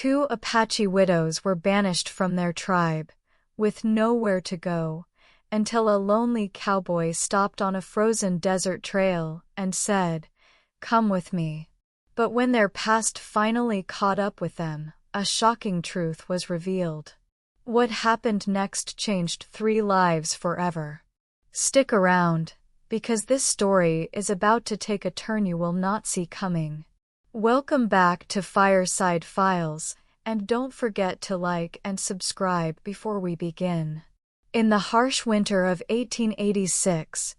2 Apache widows were banished from their tribe, with nowhere to go, until a lonely cowboy stopped on a frozen desert trail and said, "Come with me." But when their past finally caught up with them, a shocking truth was revealed. What happened next changed 3 lives forever. Stick around, because this story is about to take a turn you will not see coming. Welcome back to Fireside Files, and don't forget to like and subscribe before we begin. In the harsh winter of 1886,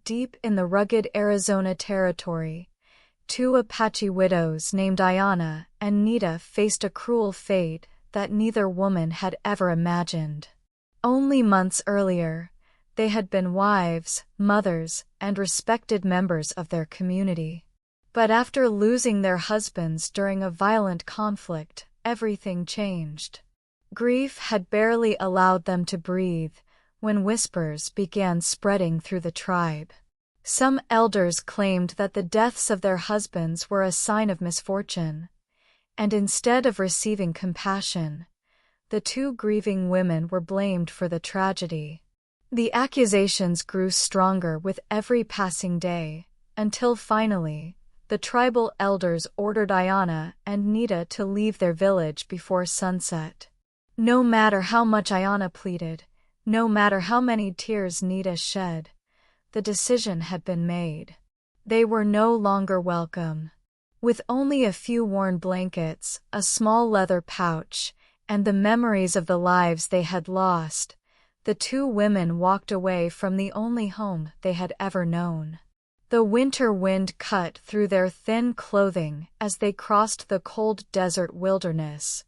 deep in the rugged Arizona territory, 2 Apache widows named Ayanna and Nita faced a cruel fate that neither woman had ever imagined. Only months earlier, they had been wives, mothers, and respected members of their community. But after losing their husbands during a violent conflict, everything changed. Grief had barely allowed them to breathe when whispers began spreading through the tribe. Some elders claimed that the deaths of their husbands were a sign of misfortune, and instead of receiving compassion, the 2 grieving women were blamed for the tragedy. The accusations grew stronger with every passing day, until finally, the tribal elders ordered Ayanna and Nita to leave their village before sunset. No matter how much Ayanna pleaded, no matter how many tears Nita shed, the decision had been made. They were no longer welcome. With only a few worn blankets, a small leather pouch, and the memories of the lives they had lost, the 2 women walked away from the only home they had ever known. The winter wind cut through their thin clothing as they crossed the cold desert wilderness.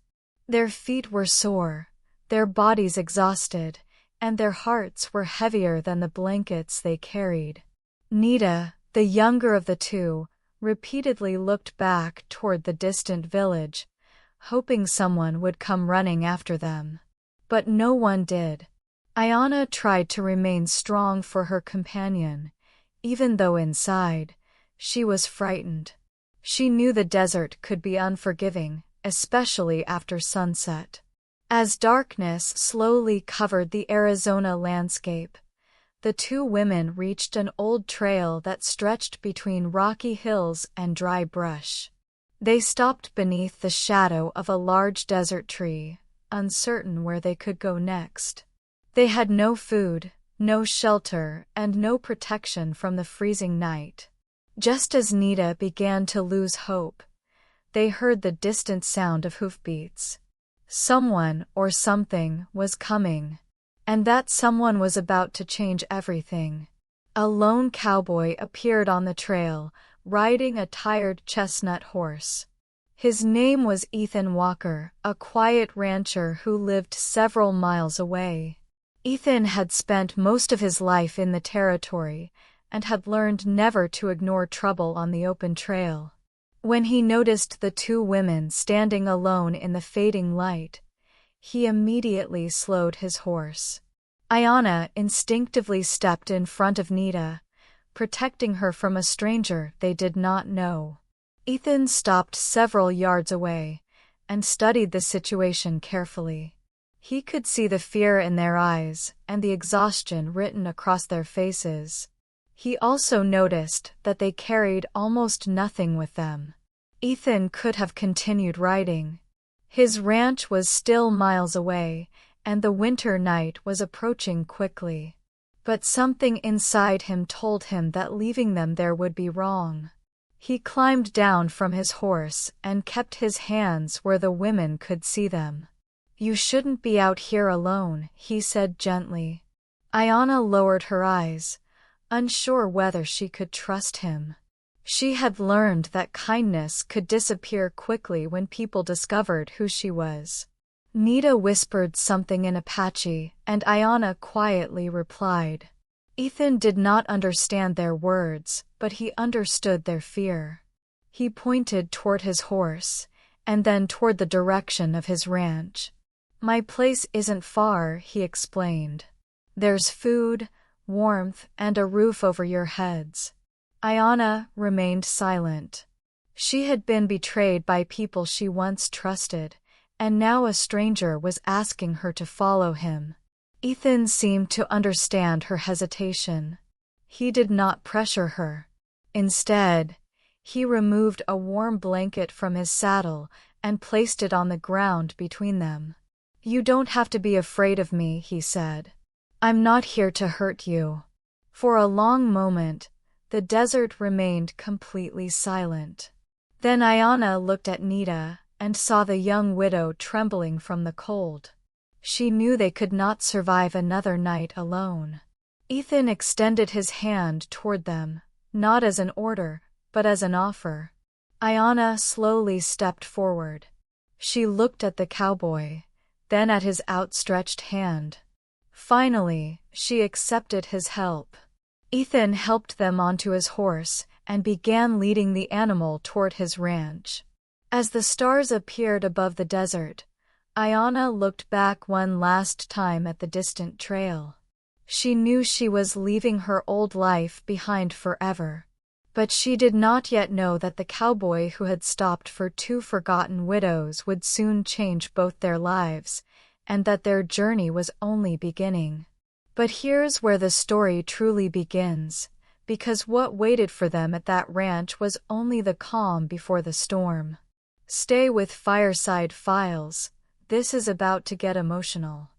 Their feet were sore, their bodies exhausted, and their hearts were heavier than the blankets they carried. Nita, the younger of the 2, repeatedly looked back toward the distant village, hoping someone would come running after them. But no one did. Ayanna tried to remain strong for her companion, even though inside, she was frightened. She knew the desert could be unforgiving, especially after sunset. As darkness slowly covered the Arizona landscape, the 2 women reached an old trail that stretched between rocky hills and dry brush. They stopped beneath the shadow of a large desert tree, uncertain where they could go next. They had no food, no shelter, and no protection from the freezing night. Just as Nita began to lose hope, they heard the distant sound of hoofbeats. Someone or something was coming, and that someone was about to change everything. A lone cowboy appeared on the trail, riding a tired chestnut horse. His name was Ethan Walker, a quiet rancher who lived several miles away. Ethan had spent most of his life in the territory and had learned never to ignore trouble on the open trail. When he noticed the 2 women standing alone in the fading light, he immediately slowed his horse. Ayanna instinctively stepped in front of Nita, protecting her from a stranger they did not know. Ethan stopped several yards away and studied the situation carefully. He could see the fear in their eyes and the exhaustion written across their faces. He also noticed that they carried almost nothing with them. Ethan could have continued riding. His ranch was still miles away, and the winter night was approaching quickly. But something inside him told him that leaving them there would be wrong. He climbed down from his horse and kept his hands where the women could see them. "You shouldn't be out here alone," he said gently. Ayanna lowered her eyes, unsure whether she could trust him. She had learned that kindness could disappear quickly when people discovered who she was. Nita whispered something in Apache, and Ayanna quietly replied. Ethan did not understand their words, but he understood their fear. He pointed toward his horse, and then toward the direction of his ranch. "My place isn't far," he explained. "There's food, warmth, and a roof over your heads." Ayanna remained silent. She had been betrayed by people she once trusted, and now a stranger was asking her to follow him. Ethan seemed to understand her hesitation. He did not pressure her. Instead, he removed a warm blanket from his saddle and placed it on the ground between them. "You don't have to be afraid of me," he said. "I'm not here to hurt you." For a long moment, the desert remained completely silent. Then Ayana looked at Nita and saw the young widow trembling from the cold. She knew they could not survive another night alone. Ethan extended his hand toward them, not as an order, but as an offer. Ayana slowly stepped forward. She looked at the cowboy, then at his outstretched hand. Finally, she accepted his help. Ethan helped them onto his horse and began leading the animal toward his ranch. As the stars appeared above the desert, Ayana looked back one last time at the distant trail. She knew she was leaving her old life behind forever. But she did not yet know that the cowboy who had stopped for two forgotten widows would soon change both their lives, and that their journey was only beginning. But here's where the story truly begins, because what waited for them at that ranch was only the calm before the storm. Stay with Fireside Files, this is about to get emotional.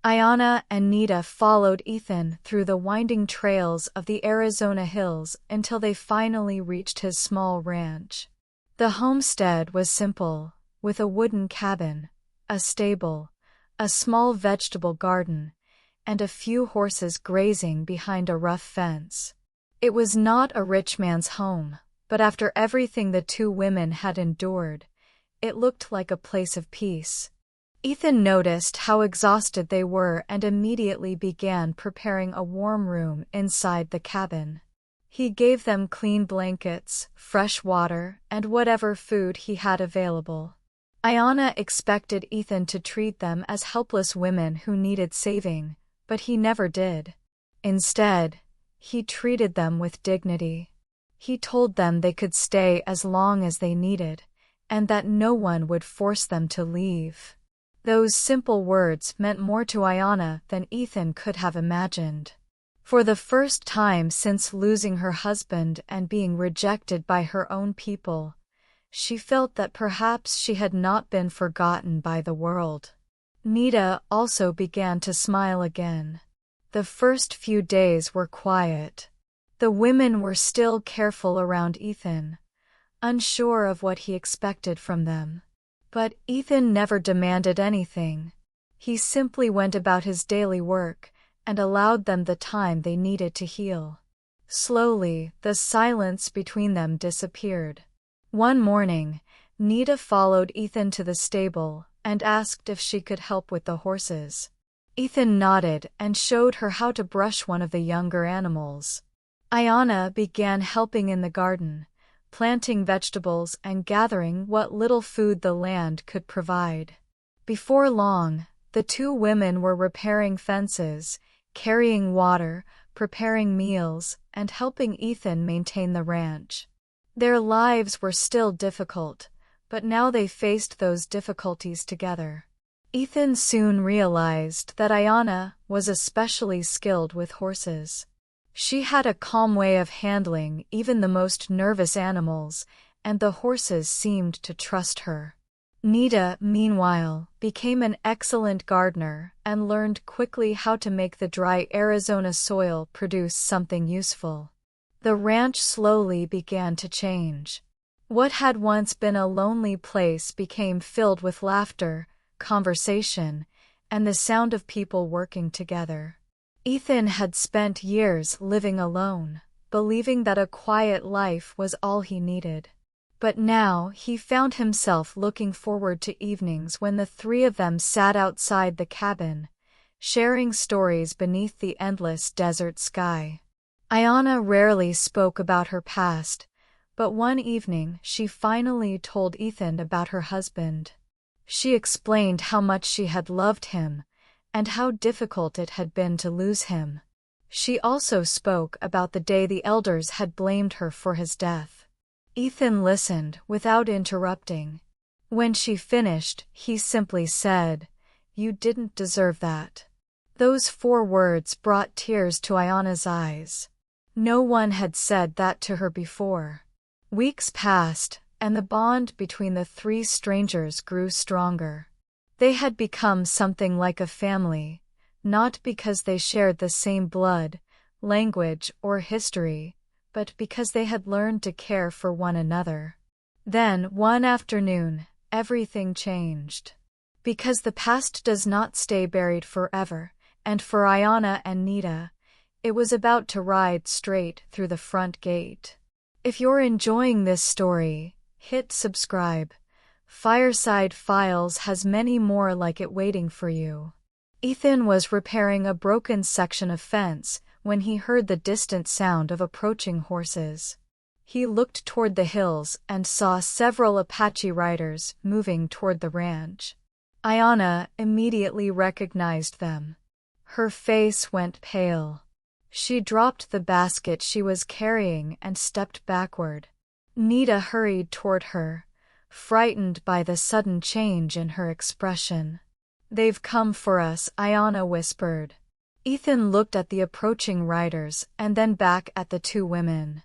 Ayana and Nita followed Ethan through the winding trails of the Arizona hills until they finally reached his small ranch. The homestead was simple, with a wooden cabin, a stable, a small vegetable garden, and a few horses grazing behind a rough fence. It was not a rich man's home, but after everything the two women had endured, it looked like a place of peace. Ethan noticed how exhausted they were and immediately began preparing a warm room inside the cabin. He gave them clean blankets, fresh water, and whatever food he had available. Ayana expected Ethan to treat them as helpless women who needed saving, but he never did. Instead, he treated them with dignity. He told them they could stay as long as they needed, and that no one would force them to leave. Those simple words meant more to Ayana than Ethan could have imagined. For the first time since losing her husband and being rejected by her own people, she felt that perhaps she had not been forgotten by the world. Nita also began to smile again. The first few days were quiet. The women were still careful around Ethan, unsure of what he expected from them. But Ethan never demanded anything. He simply went about his daily work and allowed them the time they needed to heal. Slowly, the silence between them disappeared. One morning, Nita followed Ethan to the stable and asked if she could help with the horses. Ethan nodded and showed her how to brush one of the younger animals. Ayana began helping in the garden, planting vegetables and gathering what little food the land could provide. Before long, the two women were repairing fences, carrying water, preparing meals, and helping Ethan maintain the ranch. Their lives were still difficult, but now they faced those difficulties together. Ethan soon realized that Ayana was especially skilled with horses. She had a calm way of handling even the most nervous animals, and the horses seemed to trust her. Nita, meanwhile, became an excellent gardener and learned quickly how to make the dry Arizona soil produce something useful. The ranch slowly began to change. What had once been a lonely place became filled with laughter, conversation, and the sound of people working together. Ethan had spent years living alone, believing that a quiet life was all he needed. But now he found himself looking forward to evenings when the three of them sat outside the cabin, sharing stories beneath the endless desert sky. Ayana rarely spoke about her past, but one evening she finally told Ethan about her husband. She explained how much she had loved him, and how difficult it had been to lose him. She also spoke about the day the elders had blamed her for his death. Ethan listened without interrupting. When she finished, he simply said, "You didn't deserve that." Those 4 words brought tears to Ayana's eyes. No one had said that to her before. Weeks passed, and the bond between the 3 strangers grew stronger. They had become something like a family, not because they shared the same blood, language, or history, but because they had learned to care for one another. Then, one afternoon, everything changed. Because the past does not stay buried forever, and for Ayana and Nita, it was about to ride straight through the front gate. If you're enjoying this story, hit subscribe. Fireside Files has many more like it waiting for you. Ethan was repairing a broken section of fence when he heard the distant sound of approaching horses. He looked toward the hills and saw several Apache riders moving toward the ranch. Ayana immediately recognized them. Her face went pale. She dropped the basket she was carrying and stepped backward. Nita hurried toward her, frightened by the sudden change in her expression. "They've come for us," Ayana whispered. Ethan looked at the approaching riders and then back at the 2 women.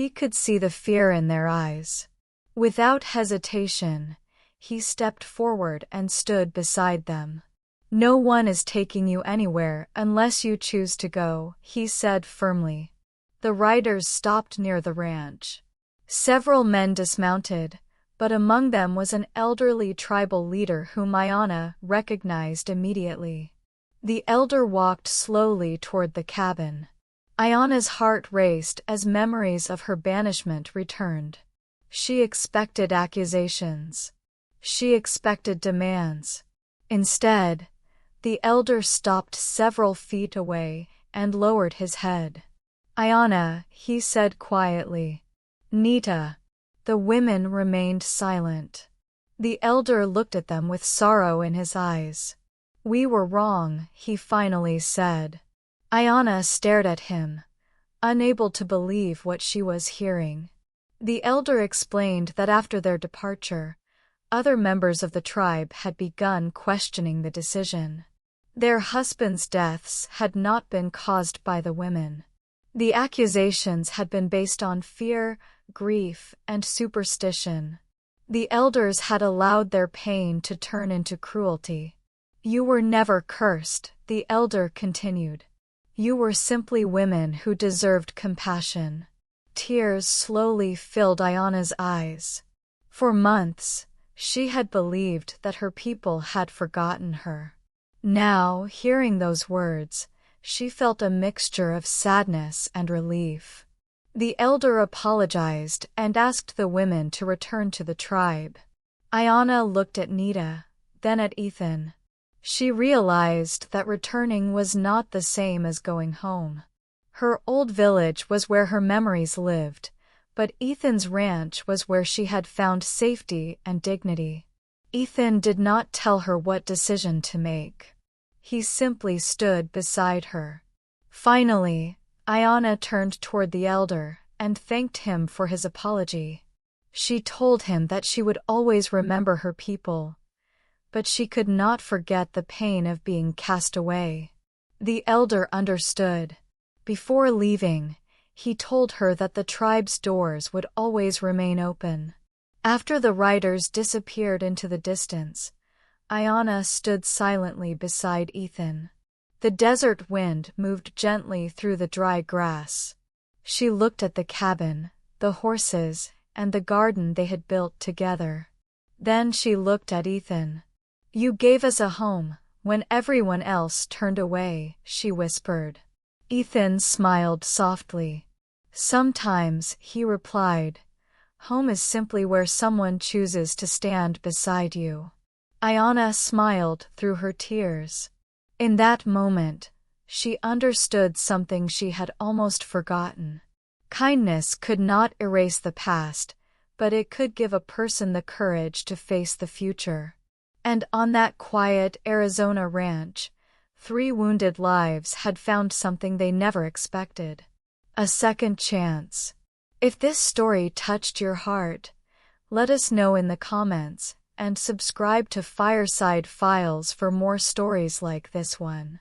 He could see the fear in their eyes. Without hesitation, he stepped forward and stood beside them. "No one is taking you anywhere unless you choose to go," he said firmly. The riders stopped near the ranch. Several men dismounted, but among them was an elderly tribal leader whom Ayana recognized immediately. The elder walked slowly toward the cabin. Ayana's heart raced as memories of her banishment returned. She expected accusations. She expected demands. Instead, the elder stopped several feet away and lowered his head. "Ayana," he said quietly. "Nita." The women remained silent. The elder looked at them with sorrow in his eyes. "We were wrong," he finally said. Ayana stared at him, unable to believe what she was hearing. The elder explained that after their departure, other members of the tribe had begun questioning the decision. Their husbands' deaths had not been caused by the women. The accusations had been based on fear, grief, and superstition. The elders had allowed their pain to turn into cruelty. "You were never cursed," the elder continued. "You were simply women who deserved compassion." Tears slowly filled Ayana's eyes. For months, she had believed that her people had forgotten her. Now, hearing those words, she felt a mixture of sadness and relief. The elder apologized and asked the women to return to the tribe. Ayana looked at Nita, then at Ethan. She realized that returning was not the same as going home. Her old village was where her memories lived, but Ethan's ranch was where she had found safety and dignity. Ethan did not tell her what decision to make. He simply stood beside her. Finally, Ayana turned toward the elder and thanked him for his apology. She told him that she would always remember her people, but she could not forget the pain of being cast away. The elder understood. Before leaving, he told her that the tribe's doors would always remain open. After the riders disappeared into the distance, Ayana stood silently beside Ethan. The desert wind moved gently through the dry grass. She looked at the cabin, the horses, and the garden they had built together. Then she looked at Ethan. "You gave us a home when everyone else turned away," she whispered. Ethan smiled softly. "Sometimes," he replied, "home is simply where someone chooses to stand beside you." Ayana smiled through her tears. In that moment, she understood something she had almost forgotten. Kindness could not erase the past, but it could give a person the courage to face the future. And on that quiet Arizona ranch, 3 wounded lives had found something they never expected. A second chance. If this story touched your heart, let us know in the comments, and subscribe to Fireside Files for more stories like this one.